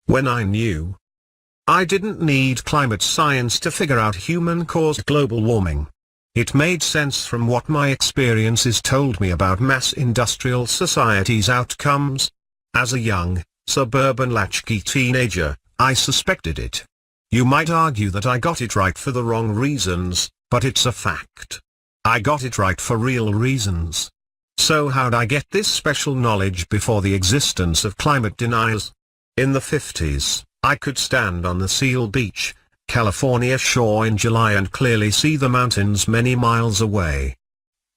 When I knew I didn't need climate science to figure out human-caused global warming. It made sense from what my experiences told me about mass industrial society's outcomes. As a young, suburban latchkey teenager, I suspected it. You might argue that I got it right for the wrong reasons, but it's a fact. I got it right for real reasons. So how'd I get this special knowledge before the existence of climate deniers? In the 50s, I could stand on the Seal Beach, California shore in July and clearly see the mountains many miles away.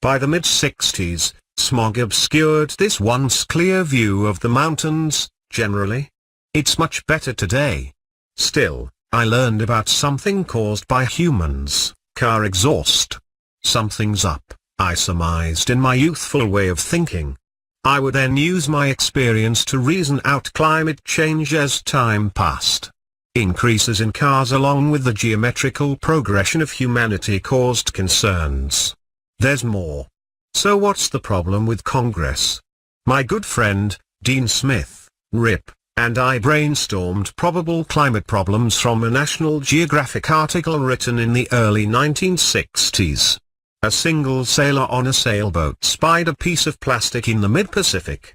By the mid-60s, smog obscured this once clear view of the mountains. Generally, it's much better today. Still, I learned about something caused by humans, car exhaust. Something's up, I surmised in my youthful way of thinking. I would then use my experience to reason out climate change as time passed. Increases in cars along with the geometrical progression of humanity caused concerns. There's more. So what's the problem with Congress? My good friend, Dean Smith, RIP, and I brainstormed probable climate problems from a National Geographic article written in the early 1960s. A single sailor on a sailboat spied a piece of plastic in the mid-Pacific.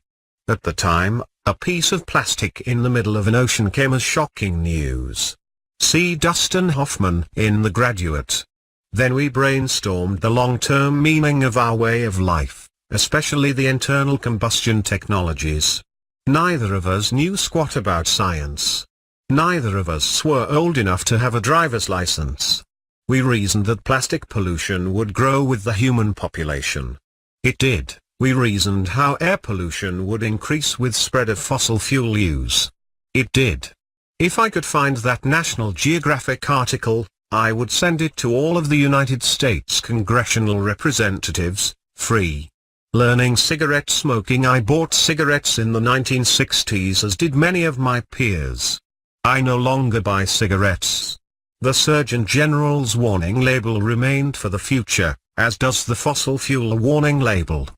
At the time, a piece of plastic in the middle of an ocean came as shocking news. See Dustin Hoffman in The Graduate. Then we brainstormed the long-term meaning of our way of life, especially the internal combustion technologies. Neither of us knew squat about science. Neither of us were old enough to have a driver's license. We reasoned that plastic pollution would grow with the human population. It did. We reasoned how air pollution would increase with spread of fossil fuel use. It did. If I could find that National Geographic article, I would send it to all of the United States congressional representatives, free. Learning cigarette smoking, I bought cigarettes in the 1960s as did many of my peers. I no longer buy cigarettes. The Surgeon General's warning label remained for the future, as does the fossil fuel warning label.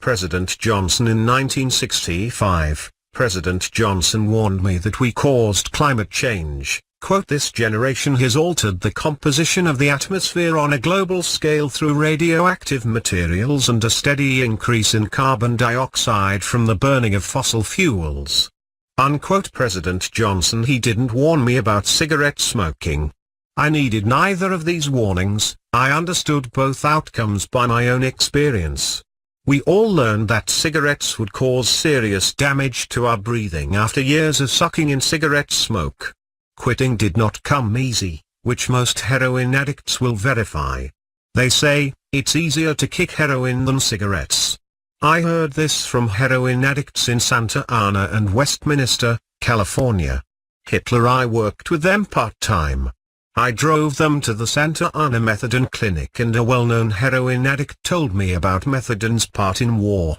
President Johnson in 1965, President Johnson warned me that we caused climate change. Quote, "This generation has altered the composition of the atmosphere on a global scale through radioactive materials and a steady increase in carbon dioxide from the burning of fossil fuels." Unquote. President Johnson. He didn't warn me about cigarette smoking. I needed neither of these warnings. I understood both outcomes by my own experience. We all learned that cigarettes would cause serious damage to our breathing after years of sucking in cigarette smoke. Quitting did not come easy, which most heroin addicts will verify. They say, it's easier to kick heroin than cigarettes. I heard this from heroin addicts in Santa Ana and Westminster, California. Hitler. I worked with them part-time. I drove them to the Santa Ana Methadone Clinic and a well-known heroin addict told me about methadone's part in war.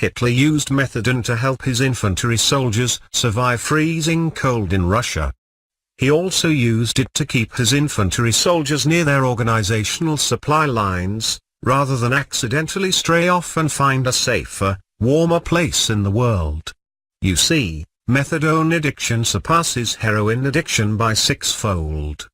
Hitler used methadone to help his infantry soldiers survive freezing cold in Russia. He also used it to keep his infantry soldiers near their organizational supply lines, rather than accidentally stray off and find a safer, warmer place in the world. You see, methadone addiction surpasses heroin addiction by six-fold.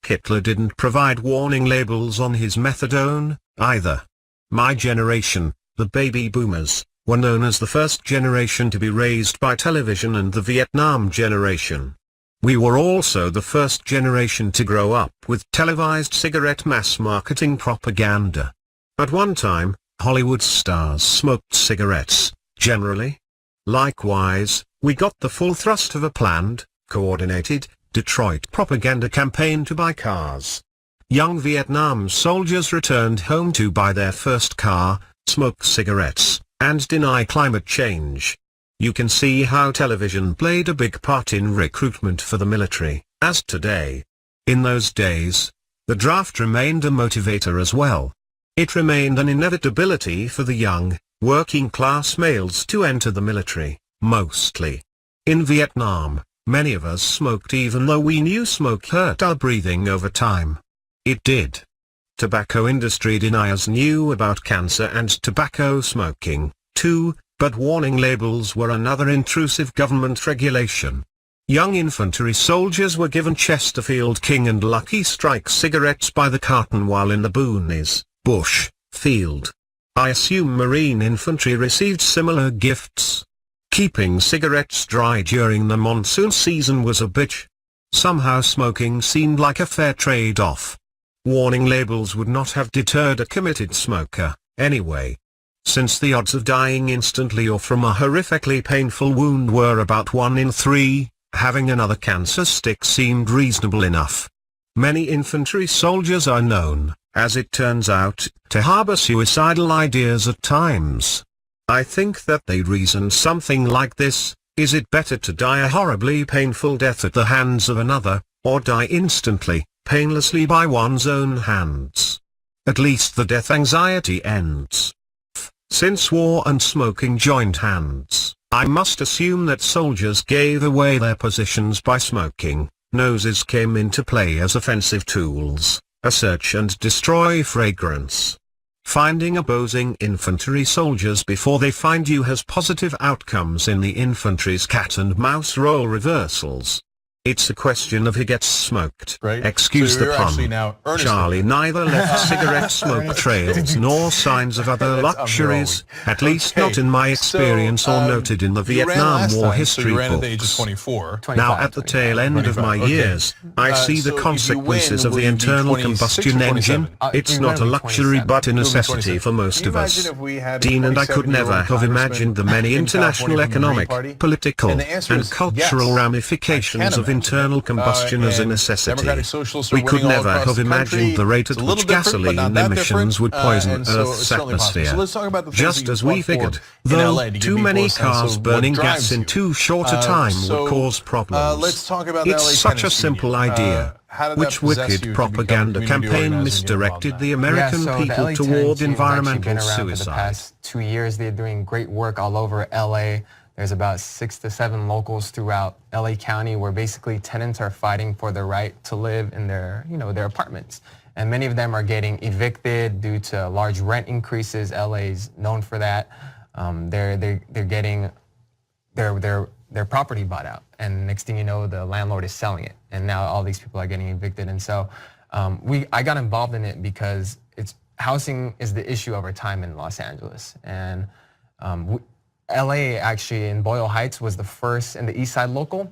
Hitler didn't provide warning labels on his methadone, either. My generation, the baby boomers, were known as the first generation to be raised by television and the Vietnam generation. We were also the first generation to grow up with televised cigarette mass marketing propaganda. At one time, Hollywood stars smoked cigarettes, generally. Likewise, we got the full thrust of a planned, coordinated, Detroit propaganda campaign to buy cars. Young Vietnam soldiers returned home to buy their first car, smoke cigarettes, and deny climate change. You can see how television played a big part in recruitment for the military, as today. In those days, the draft remained a motivator as well. It remained an inevitability for the young, working-class males to enter the military, mostly. In Vietnam, many of us smoked even though we knew smoke hurt our breathing over time. It did. Tobacco industry deniers knew about cancer and tobacco smoking, too, but warning labels were another intrusive government regulation. Young infantry soldiers were given Chesterfield King and Lucky Strike cigarettes by the carton while in the boonies, bush, field. I assume Marine infantry received similar gifts. Keeping cigarettes dry during the monsoon season was a bitch. Somehow smoking seemed like a fair trade-off. Warning labels would not have deterred a committed smoker, anyway. Since the odds of dying instantly or from a horrifically painful wound were about 1 in 3, having another cancer stick seemed reasonable enough. Many infantry soldiers are known, as it turns out, to harbor suicidal ideas at times. I think that they reason something like this: is it better to die a horribly painful death at the hands of another, or die instantly, painlessly by one's own hands? At least the death anxiety ends. Since war and smoking joined hands, I must assume that soldiers gave away their positions by smoking. Noses came into play as offensive tools, a search and destroy fragrance. Finding opposing infantry soldiers before they find you has positive outcomes in the infantry's cat and mouse role reversals. It's a question of who gets smoked. Right. Excuse so the pun. Charlie neither left cigarette smoke trails nor signs of other luxuries, at least not in my experience or noted in the Vietnam War history books. At the age of 24. Now at the tail end of my years, I see the consequences of the internal combustion engine. It's not a luxury but a necessity for most of us. Dean and I could never have imagined the many international economic, political, and cultural ramifications of internal combustion as a necessity. We could never have imagined the rate at which gasoline emissions would poison Earth's atmosphere. Just as we figured, though, too many cars burning gas in too short a time would cause problems. It's such a simple idea. Which wicked propaganda campaign misdirected the American people toward environmental suicide? For the past 2 years, they're doing great work all over LA. There's about 6 to 7 locals throughout LA County where basically tenants are fighting for the right to live in their, their apartments. And many of them are getting evicted due to large rent increases. LA's known for that. They're getting their property bought out. And next thing you know, the landlord is selling it. And now all these people are getting evicted. And so I got involved in it because housing is the issue over time in Los Angeles. And LA actually in Boyle Heights was the first in the East Side local.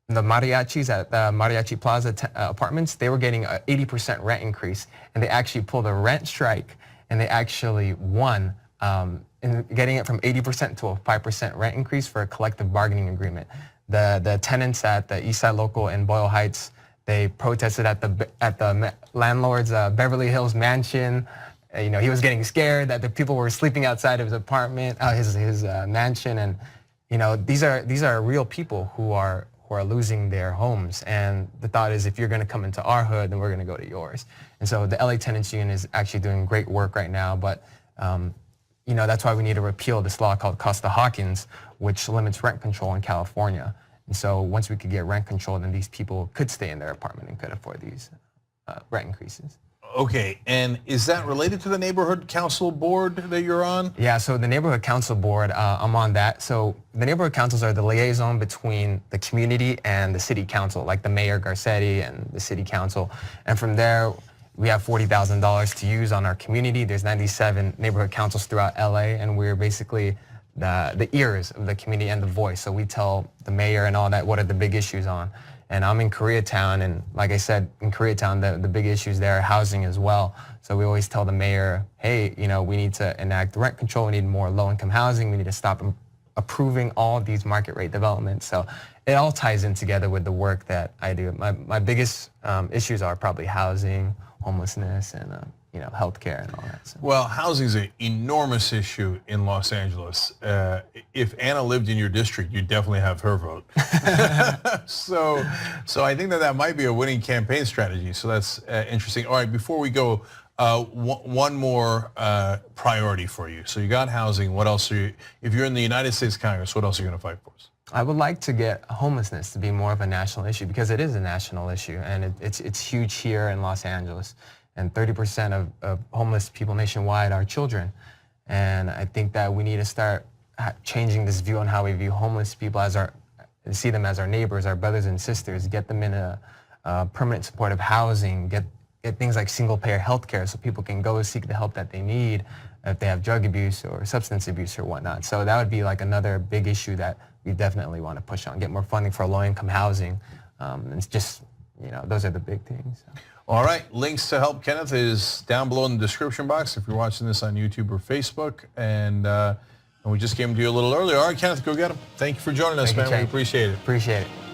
The mariachis at the Mariachi Plaza apartments, they were getting an 80% rent increase, and they actually pulled a rent strike, and they actually won in getting it from 80% to a 5% rent increase for a collective bargaining agreement. The tenants at the East Side local in Boyle Heights, they protested at the landlord's Beverly Hills mansion. He was getting scared that the people were sleeping outside of his apartment, his mansion, and these are real people who are losing their homes. And the thought is, if you're going to come into our hood, then we're going to go to yours. And so the LA Tenants Union is actually doing great work right now. But that's why we need to repeal this law called Costa-Hawkins, which limits rent control in California. And so once we could get rent control, then these people could stay in their apartment and could afford these rent increases. Okay, and is that related to the neighborhood council board that you're on? Yeah, so the neighborhood council board, I'm on that. So the neighborhood councils are the liaison between the community and the city council, like the mayor Garcetti and the city council. And from there, we have $40,000 to use on our community. There's 97 neighborhood councils throughout LA, and we're basically the ears of the community and the voice. So we tell the mayor and all that what are the big issues on. And I'm in Koreatown, and like I said, in Koreatown, the big issues there are housing as well. So we always tell the mayor, hey, we need to enact rent control. We need more low-income housing. We need to stop approving all these market rate developments. So it all ties in together with the work that I do. My biggest issues are probably housing, homelessness, and healthcare and all that. So. Well, housing is an enormous issue in Los Angeles. If Anna lived in your district, you'd definitely have her vote. So I think that might be a winning campaign strategy. So that's interesting. All right, before we go, one more priority for you. So you got housing. What else if you're in the United States Congress, what else are you going to fight for? I would like to get homelessness to be more of a national issue, because it is a national issue, and it's huge here in Los Angeles. And 30% of homeless people nationwide are children. And I think that we need to start changing this view on how we view homeless people as and see them as our neighbors, our brothers and sisters, get them in a permanent supportive housing, get things like single-payer healthcare so people can go seek the help that they need if they have drug abuse or substance abuse or whatnot. So that would be like another big issue that we definitely want to push on, get more funding for low-income housing. It's just, those are the big things. All right, links to help Kenneth is down below in the description box if you're watching this on YouTube or Facebook. And we just came to you a little earlier. All right, Kenneth, go get them. Thank you for joining us, man. We appreciate it. Appreciate it.